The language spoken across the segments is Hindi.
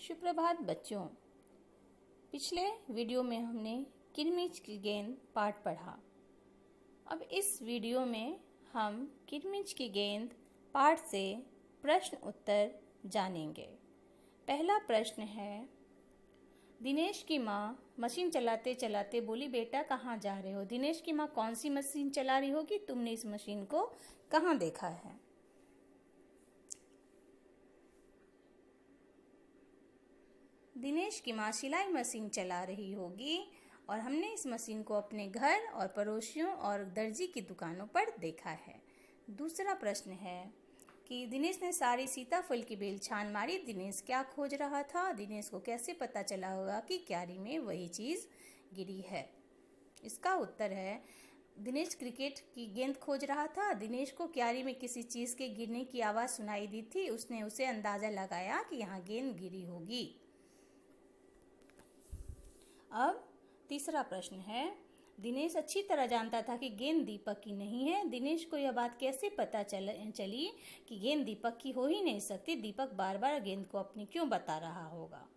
सुप्रभात बच्चों। पिछले वीडियो में हमने किरमिच की गेंद पाठ पढ़ा। अब इस वीडियो में हम किरमिच की गेंद पाठ से प्रश्न उत्तर जानेंगे। पहला प्रश्न है, दिनेश की माँ मशीन चलाते चलाते बोली, बेटा कहाँ जा रहे हो? दिनेश की माँ कौन सी मशीन चला रही होगी? तुमने इस मशीन को कहाँ देखा है? दिनेश की माँ सिलाई मशीन चला रही होगी और हमने इस मशीन को अपने घर और पड़ोसियों और दर्जी की दुकानों पर देखा है। दूसरा प्रश्न है कि दिनेश ने सारी सीताफल की बेल छान मारी। दिनेश क्या खोज रहा था? दिनेश को कैसे पता चला होगा कि क्यारी में वही चीज़ गिरी है? इसका उत्तर है, दिनेश क्रिकेट की गेंद खोज रहा था। दिनेश को क्यारी में किसी चीज़ के गिरने की आवाज़ सुनाई दी थी। उसने उसे अंदाज़ा लगाया कि यहाँ गेंद गिरी होगी। अब तीसरा प्रश्न है, दिनेश अच्छी तरह जानता था कि गेंद दीपक की नहीं है। दिनेश को यह बात कैसे पता चली कि गेंद दीपक की हो ही नहीं सकती? दीपक बार बार गेंद को अपनी क्यों बता रहा होगा?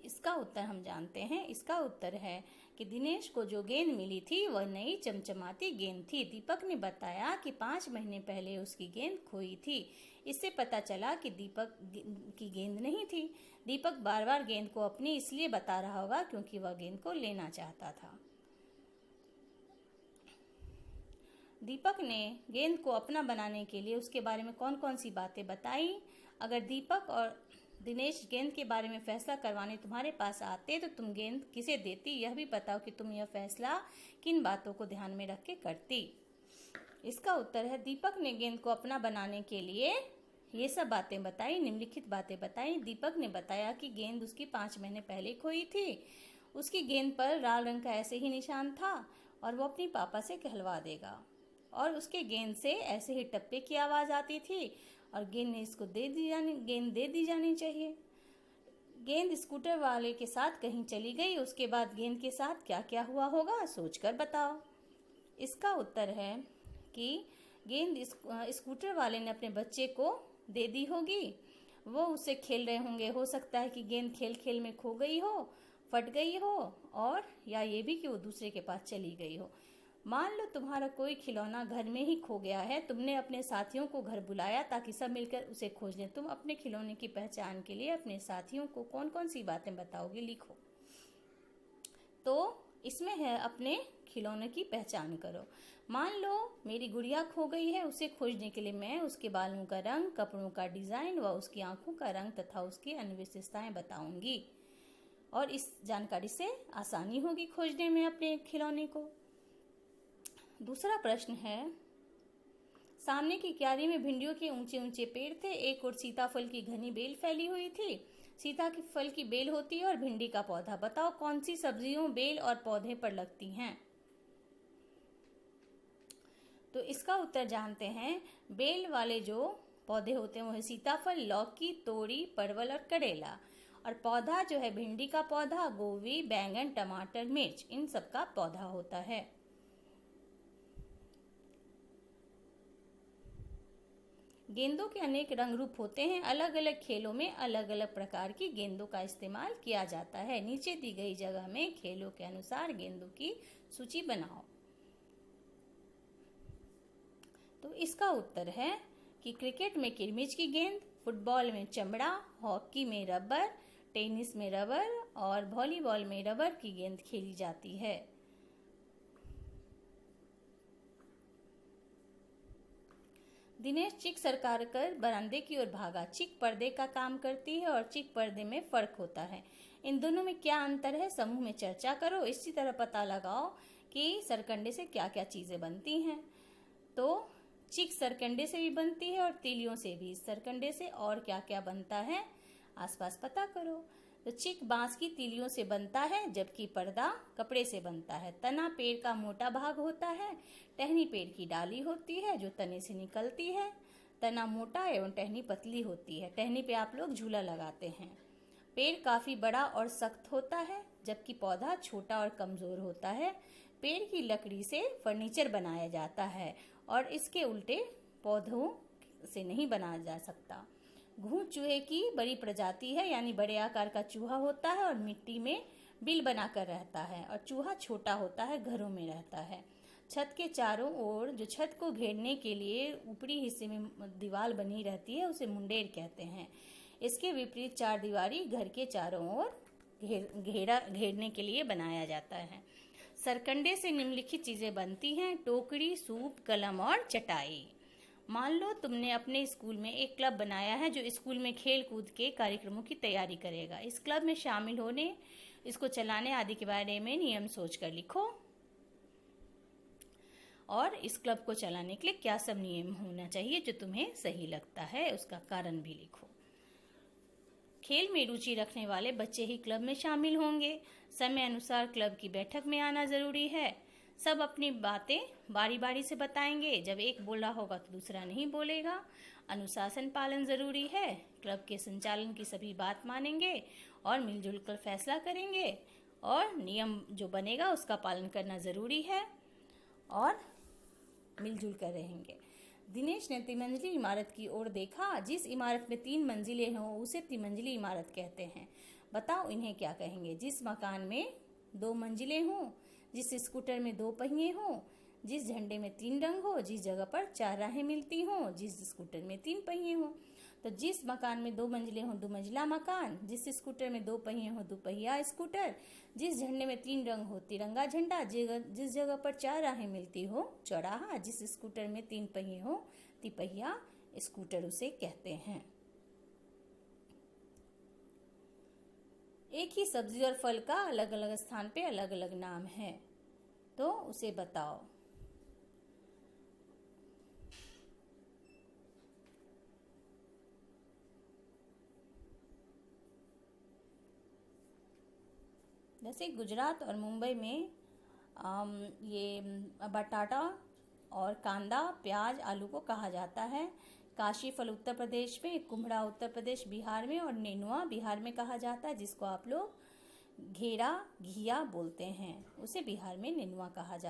इसका उत्तर हम जानते हैं। इसका उत्तर है कि दिनेश को जो गेंद मिली थी वह नई चमचमाती गेंद थी। दीपक ने बताया कि 5 महीने पहले उसकी गेंद खोई थी। इससे पता चला कि दीपक की गेंद नहीं थी। दीपक बार बार गेंद को अपनी इसलिए बता रहा होगा क्योंकि वह गेंद को लेना चाहता था। दीपक ने गेंद को अपना बनाने के लिए उसके बारे में कौन कौन सी बातें बताई? अगर दीपक और दिनेश गेंद के बारे में फैसला करवाने तुम्हारे पास आते तो तुम गेंद किसे देती? यह भी बताओ कि तुम यह फैसला किन बातों को ध्यान में रख के करती? इसका उत्तर है, दीपक ने गेंद को अपना बनाने के लिए ये सब बातें बताई, निम्नलिखित बातें बताई। दीपक ने बताया कि गेंद उसकी 5 महीने पहले खोई थी। उसकी गेंद पर लाल रंग का ऐसे ही निशान था और वो अपनी पापा से कहलवा देगा। और उसके गेंद से ऐसे ही टप्पे की आवाज़ आती थी और गेंद इसको दे दी जानी चाहिए। गेंद स्कूटर वाले के साथ कहीं चली गई। उसके बाद गेंद के साथ क्या क्या हुआ होगा, सोचकर बताओ। इसका उत्तर है कि गेंद स्कूटर वाले ने अपने बच्चे को दे दी होगी। वो उससे खेल रहे होंगे। हो सकता है कि गेंद खेल खेल में खो गई हो, फट गई हो, और या ये भी कि वो दूसरे के पास चली गई हो। मान लो तुम्हारा कोई खिलौना घर में ही खो गया है। तुमने अपने साथियों को घर बुलाया ताकि सब मिलकर उसे खोज लें। तुम अपने खिलौने की पहचान के लिए अपने साथियों को कौन कौन सी बातें बताओगे? लिखो। तो इसमें है, अपने खिलौने की पहचान करो। मान लो मेरी गुड़िया खो गई है। उसे खोजने के लिए मैं उसके बालों का रंग, कपड़ों का डिजाइन व उसकी आंखों का रंग तथा उसकी अन्य विशेषताएं बताऊंगी और इस जानकारी से आसानी होगी खोजने में अपने खिलौने को। दूसरा प्रश्न है, सामने की क्यारी में भिंडियों के ऊंचे ऊंचे पेड़ थे। एक और सीताफल की घनी बेल फैली हुई थी। सीता की फल की बेल होती है और भिंडी का पौधा। बताओ कौन सी सब्जियों बेल और पौधे पर लगती हैं? तो इसका उत्तर जानते हैं। बेल वाले जो पौधे होते हैं वो है सीताफल, लौकी, तोरी, परवल और करेला। और पौधा जो है भिंडी का पौधा, गोभी, बैंगन, टमाटर, मिर्च, इन सब का पौधा होता है। गेंदों के अनेक रंग रूप होते हैं। अलग अलग खेलों में अलग अलग प्रकार की गेंदों का इस्तेमाल किया जाता है। नीचे दी गई जगह में खेलों के अनुसार गेंदों की सूची बनाओ। तो इसका उत्तर है कि क्रिकेट में किरमिच की गेंद, फुटबॉल में चमड़ा, हॉकी में रबर, टेनिस में रबर और वॉलीबॉल में रबर की गेंद खेली जाती है। दिनेश चिक सरकार कर बरामदे की ओर भागा। चिक पर्दे का काम करती है और चिक पर्दे में फर्क होता है। इन दोनों में क्या अंतर है? समूह में चर्चा करो। इसी तरह पता लगाओ कि सरकंडे से क्या क्या चीजें बनती हैं। तो चिक सरकंडे से भी बनती है और तीलियों से भी। सरकंडे से और क्या क्या बनता है, आसपास पता करो। तो चिक बांस की तीलियों से बनता है, जबकि पर्दा कपड़े से बनता है। तना पेड़ का मोटा भाग होता है। टहनी पेड़ की डाली होती है जो तने से निकलती है। तना मोटा एवं टहनी पतली होती है। टहनी पे आप लोग झूला लगाते हैं। पेड़ काफी बड़ा और सख्त होता है, जबकि पौधा छोटा और कमजोर होता है। पेड़ की लकड़ी से फर्नीचर बनाया जाता है और इसके उल्टे पौधों से नहीं बनाया जा सकता। घूंघ चूहे की बड़ी प्रजाति है, यानी बड़े आकार का चूहा होता है और मिट्टी में बिल बनाकर रहता है। और चूहा छोटा होता है, घरों में रहता है। छत के चारों ओर जो छत को घेरने के लिए ऊपरी हिस्से में दीवार बनी रहती है उसे मुंडेर कहते हैं। इसके विपरीत चार दीवारी घर के चारों ओर घेरने के लिए बनाया जाता है। सरकंडे से निम्नलिखित चीजें बनती हैं: टोकरी, सूप, कलम और चटाई। मान लो तुमने अपने स्कूल में एक क्लब बनाया है जो स्कूल में खेल कूद के कार्यक्रमों की तैयारी करेगा। इस क्लब में शामिल होने, इसको चलाने आदि के बारे में नियम सोचकर लिखो। और इस क्लब को चलाने के लिए क्या सब नियम होना चाहिए जो तुम्हें सही लगता है, उसका कारण भी लिखो। खेल में रुचि रखने वाले बच्चे ही क्लब में शामिल होंगे। समय अनुसार क्लब की बैठक में आना जरूरी है। सब अपनी बातें बारी बारी से बताएंगे। जब एक बोल रहा होगा तो दूसरा नहीं बोलेगा। अनुशासन पालन जरूरी है। क्लब के संचालन की सभी बात मानेंगे और मिलजुल कर फैसला करेंगे। और नियम जो बनेगा उसका पालन करना जरूरी है और मिलजुल कर रहेंगे। दिनेश ने त्रिमंजिली इमारत की ओर देखा। जिस इमारत में 3 मंजिलें हों उसे त्रिमंजिली इमारत कहते हैं। बताओ इन्हें क्या कहेंगे? जिस मकान में 2 मंजिलें हों, जिस स्कूटर में 2 पहिए हों, जिस झंडे में 3 रंग हो, जिस जगह पर 4 राहें मिलती हों, जिस स्कूटर में 3 पहिए हों। तो जिस मकान में 2 मंजिलें हों 2 मंजिला मकान, जिस स्कूटर में 2 पहिए हों 2 पहिया स्कूटर, जिस झंडे में 3 रंग हो तिरंगा झंडा, जिस जगह पर 4 राहें मिलती हो चौराहा, जिस स्कूटर में 3 पहिए हो तिपहिया स्कूटर उसे कहते हैं। एक ही सब्जी और फल का अलग अलग स्थान पे अलग अलग नाम है, तो उसे बताओ। जैसे गुजरात और मुंबई में ये बटाटा और कांदा, प्याज, आलू को कहा जाता है। काशी फल उत्तर प्रदेश में, कुम्हड़ा उत्तर प्रदेश बिहार में और नेनुआ बिहार में कहा जाता है, जिसको आप लोग घेरा घिया बोलते हैं, उसे बिहार में नेनुआ कहा जाता है।